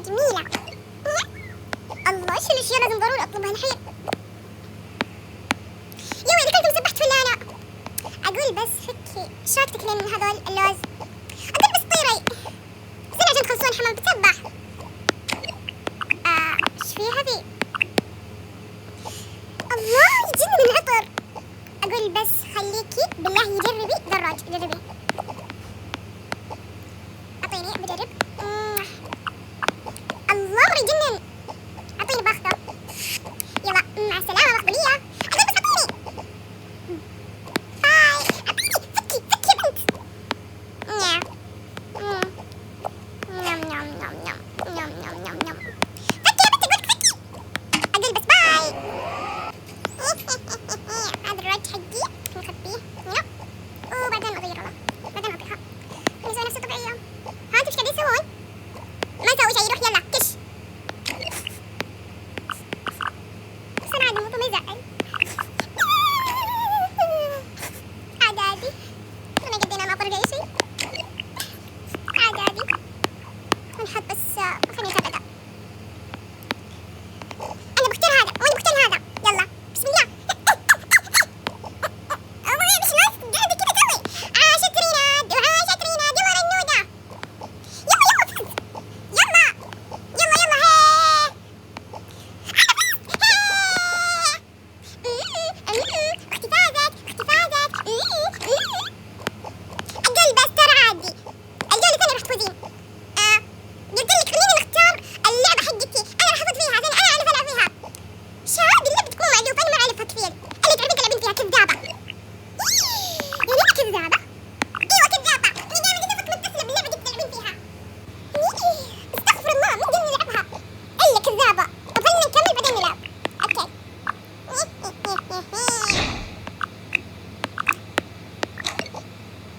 جميلة. الله، ايش الاشياء لازم ضروري اطلبها الحين. يوي اذا كنت مسبحت فلانة. اقول بس فكي شاك تكلين من هذول اللوز. اقول بس طيري زين عشان تخلصون حمام بتسبح. ايش في هذي؟ الله يجن من العطر. اقول بس خليكي بالله جربي دراج، جربي. اعطيني بجرب. الله يجنن. اعطيني باخذه. يلا مع السلامة مقبولية. اقول بس اعطيني. هاي اعطيني. فكي فكي يا بنت. نعم. نعم نعم نعم نعم نعم نعم نعم نعم. فكي يا بنت، اقولك فكي. اقول بس باي. هذا الراج حقي نخبيه هنا وبعدين اغيره له، بعدين اعطيها نسوي نفسه طبيعية. ها انتوا ايش قاعدين تسوون؟ ما نسوي شيء، روح يلا كش. بس انا عادي الموضوع ما يزعل. عادي عادي، انا قدينا ما طرق اي شيء. عادي عادي، ونحط بس خليني اتابع. انا بختار هذا وانا بختار هذا. يلا بسم الله. أبوي مش ناس قاعدة كده قوي. عاشت ريناد وعاشت ريناد. يلا رنودة، يلا يلا فز. يلا يلا يلا. هي اختي فازت، اختي فازت. اقول بس ترى عادي، الجولة الثانية راح تفوزين. قلت لك خلينا نختار اللعبة حقتي، انا راح افوز فيها عشان انا اعرف العب فيها. شهادة اللعبة تكون معلوفة، انا ما اعرفها كثير. اللي تعرفين تلعبين فيها كذابة. يعني كذابة؟ ايوه كذابة. انا دائما اشوفك متصلة باللعبة دي بتلعبين فيها. استغفر الله، من قبل نلعبها الا كذابة. طب خلينا نكمل بعدين نلعب. اوكي.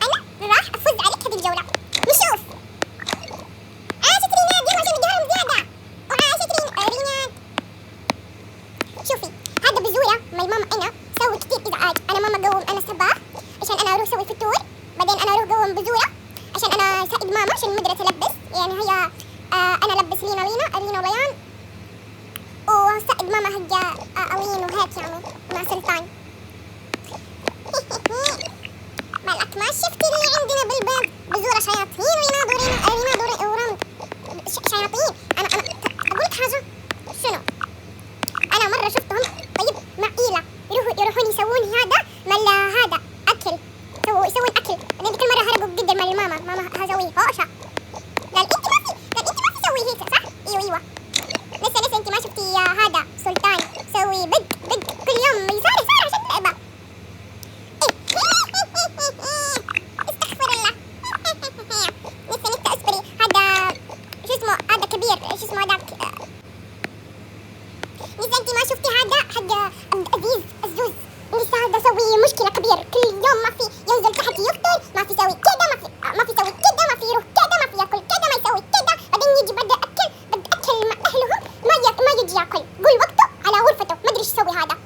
انا راح افوز عليك هذه الجولة. نشوف. عاشت ريناد، يلا عشان نديها زيادة. وعاشت ريناد. شوفي هذا بزورة ماي ماما، انا سوي كثير ازعاج. انا ماما قوم انا صباح عشان انا اروح اسوي فطور، بعدين انا اروح قوم بزورة عشان انا ساعد ماما عشان المدرسة تلبس. يعني هي انا لبس لينا وليان وساعد ماما هي الين وهيك يعني مع سلطان. مالك ما شفتي اللي عندنا بالبيض؟ بزورة شياطين ريناد ورمد. شياطين. انا اقول لك حاجة. شنو؟ انا مرة شفتهم طيب مع إيلا يروحون يسوون هذا اكل، يسوون اكل. بعدين كل مرة هربوا قدر مال ماما هسويه هوشة. قال انت ما في سوي هيك صح؟ ايوه لسه انت ما شفتي هذا سلطان سوي بق كل يوم يصاري عشان تلعبه. استغفر الله. لسه اصبري. هذا شو اسمه؟ هذا كبير. شو اسمه هذاك؟ لسه انت ما شفتي هذا حق عبد العزيز الزوز. لسه هذا سوي مشكلة كبير، كل يوم ما في ينزل تحت يقتل، ما في يسوي كذا، ما في يسوي كذا، ما في يروح كذا، ما في ياكل كذا، ما يسوي كذا. بعدين يجي بعد اكل مع اهلهم ما يجي ياكل، قول وقته على غرفته. ما ادري ايش يسوي هذا.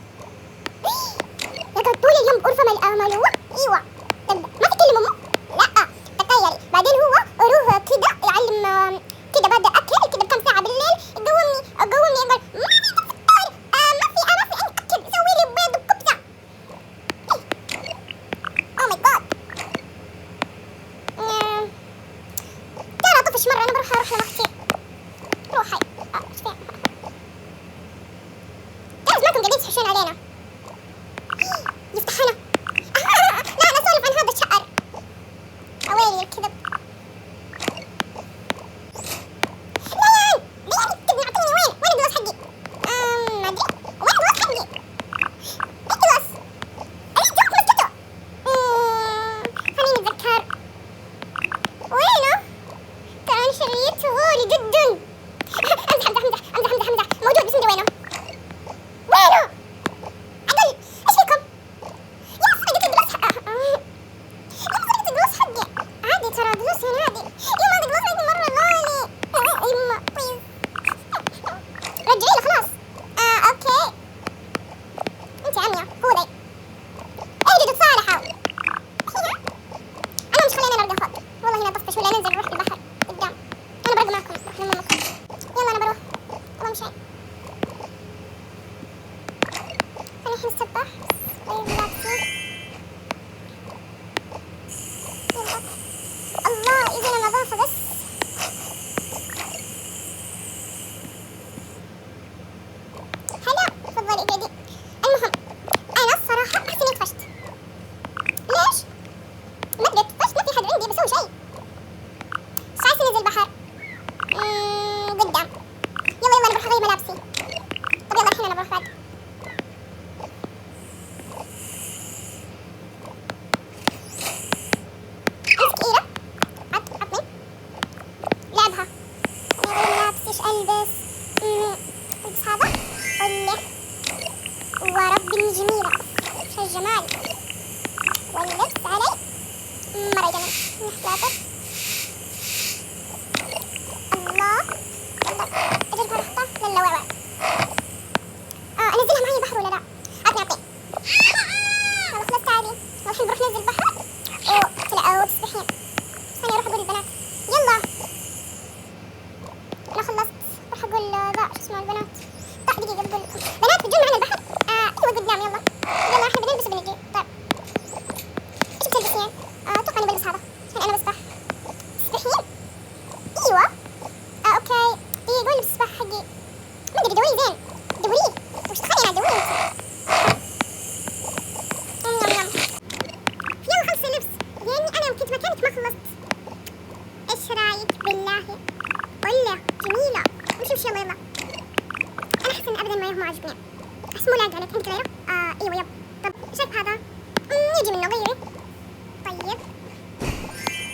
يقعد طول اليوم بغرفة ملوة. ايوه طب ما تكلمه؟ لا تخيلي. بعدين هو يروح كذا يعلم كذا بعد اكل كذا بكم ساعة بالليل يقومني يقول ما في فطار، ما في اكل، سوي لي بيض وكبسة. او ماي جاد. ترى طفش مرة. انا بروح لوحدي. روحي ايش فيها؟ جالس معكم قاعدين تحشون علينا. يفتح هنا. لا انا اسولف عن هذا الشعر. اويلي الكذب. ليان تبي اعطيني وين الجلوس حقي؟ ما ادري وين الجلوس حقي. الجلوس اللي جوك مسكته. خليني اتذكر وينه. كان شريط غالي جدا. امزح موجود بس مدري وينه. اقول ايش فيكم؟ نسبح. طيب لابسين. يلا. الله يجينا نظافة بس. هلا تفضلي اقعدي. المهم انا الصراحة احس اني طفشت. ليش؟ ما ادري طفشت، ما في حد عندي بسوي شيء. مش عايزة انزل بحر. قدام. يلا يلا انا بروح اغير ملابسي. طب يلا الحين انا بروح بعد. امسك ايده. عطني. لعبها. اغير ملابسي. ايش البس؟ البس هذا. قولي. وربي اني جميلة. شو الجمال. واللبس علي مرة جميل. نحتاجه. الله. يلا اجربها رحطة. لا وين. انزلها معي بحر ولا لا؟ عطني. يلا خلاص تعالي. والحين بروح ننزل بحر وتسبحين. ثانية اروح اقول للبنات. يلا انا خلصت. بروح اقول ذا شو اسمه البنات. دقيقة بقول لكم بنات بتجون معنا البحر. ايوه قدام. يلا يلا الحين بنلبس وبنجي. طيب ايش بتلبسين؟ اتوقع اني بلبس هذا عشان انا بسبح. تسبحين؟ ايوه. اوكي دقيقة وين لبس السباحة حقي؟ ما ادري دوريه زين. دوريه. وش تخلي انا دوريه انت؟ يلا خلصي اللبس. يعني انا كنت مكانك ما خلصت. ايش رايك بالله؟ ولا جميلة. امشي يلا يلا. انا احس ان ابدا ما عجبني. احس مو لايق عليك. عندك غيره؟ ايوه يب. طب شايف هذا؟ يجي منه غيري. طيب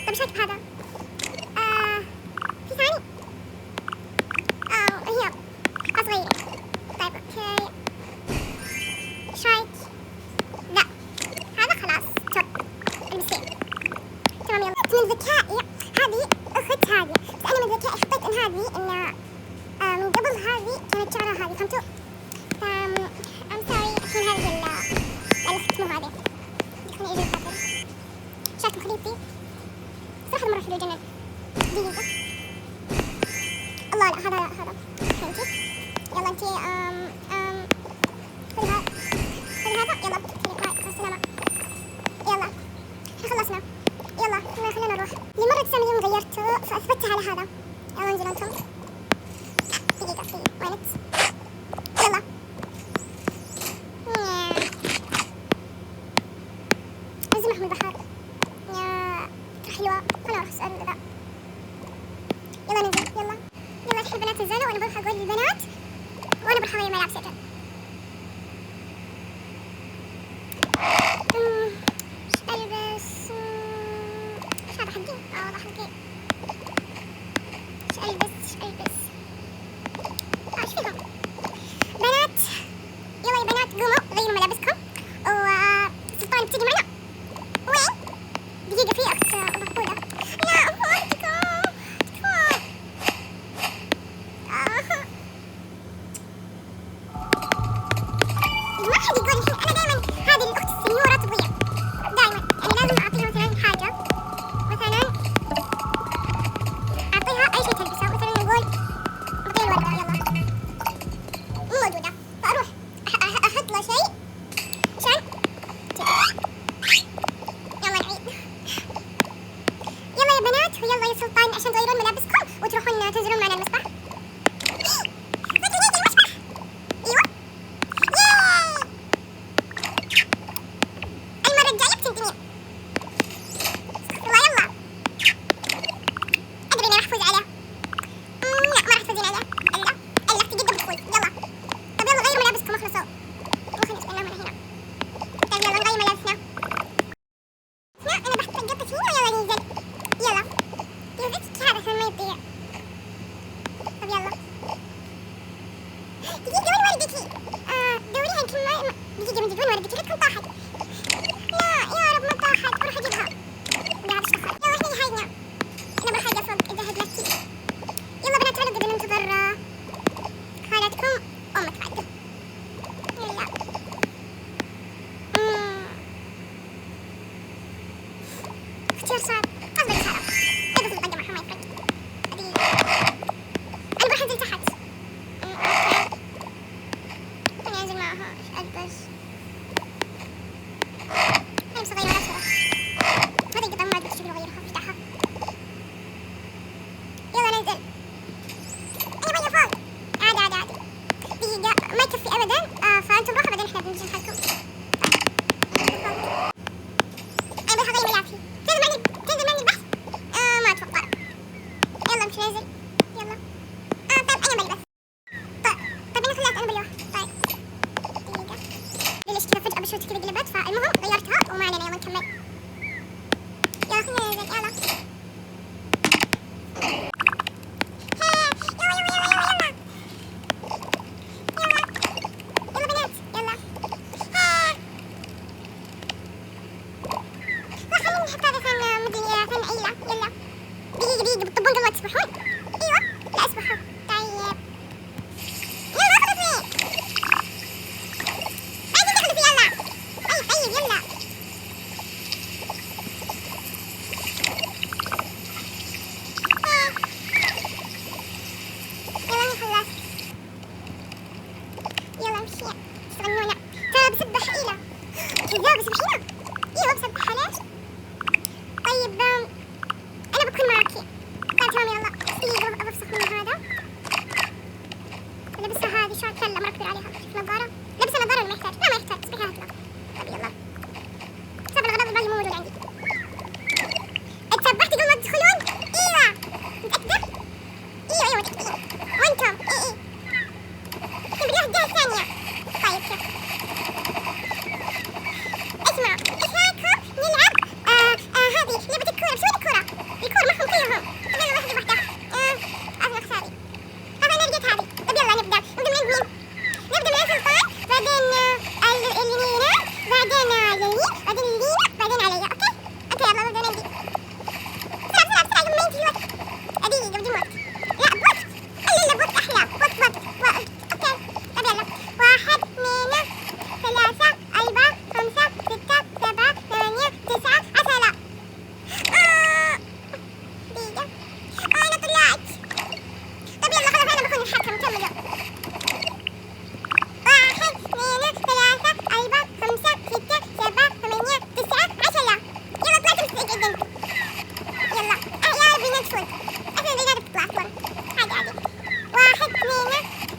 طب شايف هذا؟ في ثاني؟ هي خلاص غيري. طيب اوكي. ايش رايك؟ لا هذا خلاص. توب البسيه. تمام يلا. من ذكائي هذه اخت هذه، بس انا من ذكائي حطيت ان هذه ان من قبل هذه كانت شعرها هذه. فهمتوا؟ I'm sorry الحين هذه الاخت مو هذه. خليني اجي الخاطر. شكل خليطي صراحة مرة حلو جنن. دقيقة. الله لا هذا لا هذا. انتي يلا انتي خذي هذا. خذي هذا يلا. مع السلامة. يلا خلصنا. يلا خلينا نروح. لمرة ثانية يوم غيرته فأثبتها على هذا. يلا انزلوا انتم. دقيقة وينت؟ يلا. أزمح من البحر. حلوة. أنا أروح أسأل ذا. يلا ننزل يلا. يلا الحين البنات نزلوا وأنا بروح أقول للبنات وأنا بروح أغير ملابسي أجل. إيش ألبس؟ إيش هذا حقي؟ والله حقي. إيش ألبس؟ إيش فيهم؟ بنات يلا يا بنات قوموا غيروا ملابسكم. وسلطان بتيجي معنا. وين؟ دقيقة في أخت مفقودة. لا أخواتكم تكفون. ما حد يقول الحين. أنا دائما هذه الأخت السنيورة تضيع دائما. يعني لازم أعطيها مثلا حاجة. مثلا أعطيها أي شيء تلبسه. مثلا نقول أعطيها الوردة. يلا مو موجودة فأروح أحط له شيء عشان يلا نعيد. يلا يا بنات ويلا يا سلطان عشان تغيرون ملابسكم وتروحون تنزلون معنا المسبح. المسبح. ايوه. ياي. المرة الجاية بتنتمين. يلا يلا. ادري اني راح افوز عليه. لا ما راح تفوزين عليه. الا اختي جدا بتفوز. يلا. طب يلا غيروا ملابسكم اخلصوا. خلينا نستناهم هنا. طيب يلا نغير ملابسنا. انا بحط هنا ويلا ننزل. يلا يوزك هذا عشان ما يضيع. طب يلا. دقيقة وين وردتي؟ دوريها يمكن ما دقيقة من جد وين وردتي؟ لكم طاحت. لا يا رب ما طاحت. بروح اجيبها. قاعد اشتغل. يلا احنا هاينا. انا بروح اجي فوق اجهز نفسي. يلا بنات تعالوا قبل ننتظر خالتكم امك بعد. يلا. اختيار صعب. قصدي صعب. يلا في القدم عشان ما يفرق. انا بروح انزل تحت. اوكي. خليني انزل معها. ايش البس؟ كذا قلبت، فالمهم غيرتها وما علينا. يلا نكمل. يلا خلينا ننزل. يلا دقيقة بتطبون قبل ما تسبحون. ايوه لا اسبحوا. طيب يلا اخذوا فيه. عايزين تاخذوا فيه. يلا طيب يلا. يلا نخلص. يلا امشي تغنونا. ترى بسبح إله كذا. بسبحينا. ايوه بسبحها. ليش؟ طيب انا بكون معاكي. طيب تمام. يلا دقيقة بفسخ من هذا. لبسها هذه شو كلا مرة كبير عليها. شوف نظارة. لبسها نظارة ما يحتاج. لا ما يحتاج. تصبحيها هكذا. طيب يلا. صف الغضب الباقي مو موجود عندي. اتسبحتي قبل ما تدخلون؟ ايوه متأكدة؟ ايوه متأكدين. وانتم؟ اي تبغيها الجهة الثانية. طيب كيف؟ اسمع ايش رايكم نلعب هذه لعبة الكورة. بس وين الكورة؟ الكورة معهم كلهم. طب يلا واحدة واحدة. أنا خساري. طب أنا لقيت هذه. طب يلا نبدأ من مين؟ نبدأ من سلطان، بعدين اليمينة، بعدين ليلي، بعدين لينا، بعدين عليا. أوكي يلا نبدأ. نمدي بسرعة قبل ما ينتهي الوقت. دقيقة بدون وقت. لا بوقت. إلا بوقت أحلى. وقت. أوكي طب يلا. 1 2 3 4 5 6 7 8 9 10. دقيقة. أنا طلعت. طب يلا خلاص أنا بكون الحكم. كملوا. 1 2 3 4 5 6 7 8 9 10. يلا طلعت مستعد. يلا يا ربي نكسود. احنا اللي نعرف تطلع اصلا. عادي. 1 2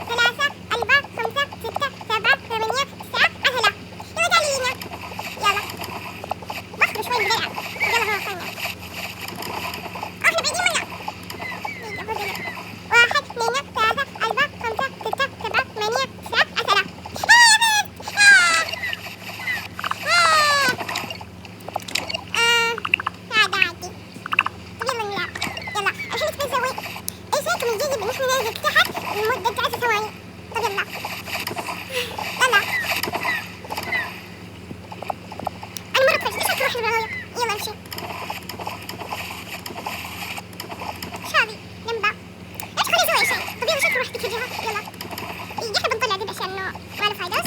3 4 5 6 7 8 9 10. يلا تعالي لينا. يلا بخرج شوي بدرعة. يلا ها خلنا. احنا بعيدين مرة. دقيقة خذ. 1 2 3 4 5 6 7 8 9 10. هذا عادي. طب يلا نلعب. يلا الحين ايش بنسوي؟ ايش رايكم نجرب ان احنا ننزل تحت لمدة 10 ثواني؟ طب يلا. انا مرة كفرت. ايش رايكم احنا بالرايق؟ يلا امشي. شابي نمبا. ايش خلينا نسوي شيء. طب يلا شكرا راح تتجهها. يلا احنا بنطلع دي الاشياء انه ما له فايدة.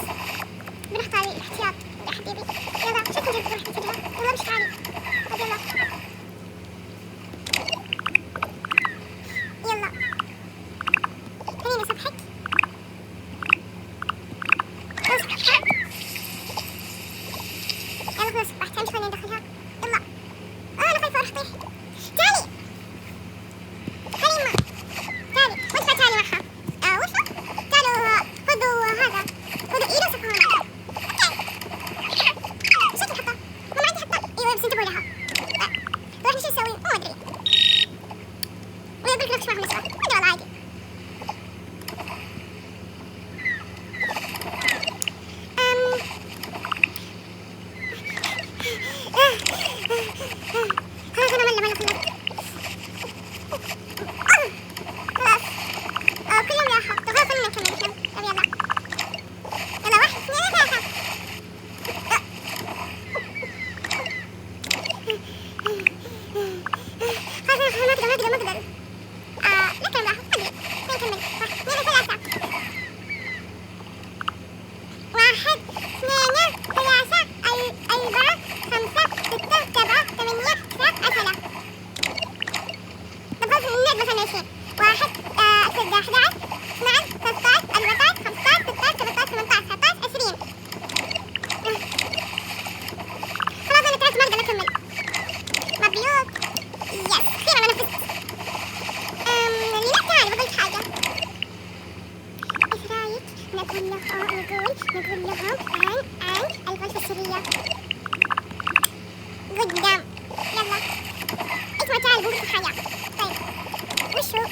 بنختار الاحتياط يا حبيبي. يلا شكرا جدا راح تتجهها. يلا مش تعالي. طب يلا. يلا خليني أسبحك. يلا خلاص سبحت. همشي خليني ندخلها. يلا أنا خايفة راح أطيح. تعالي حليمة. تعالي وانت تعالي معها. وش تعالوا خذوا هذا. خذوا إيده وسبحوها. اوكي شكل حطة. ما عندي حطة. ايوه بس انتبهوا لها. طيب احنا شو نسوي؟ ما ادري. ويقول لك نقش معهم نسوة. ما ادري والله عادي. خلاص انا ملة خلصت. خلاص كلهم راحوا. طب خلاص خلينا نكمل احنا. طب يلا. يلا 1 2 3. خلاص ما اقدر. نكمل راحة. ادري نكمل. 1 2 3. 1 2 3 4 5 6 7 8 9 10. طب خلاص نلعب مثلا 20. 1 11 12 13 14 15 16 17 18 19 20. خلاص انا تعبت ما اقدر اكمل. مبروك. يس اخيرا انا فزت. لينا تعالي بقولك حاجة. ايش رايك نقول لهم عن الغرفة السرية قدام. يلا اسمع تعالي بقولك حاجة. طيب وشو؟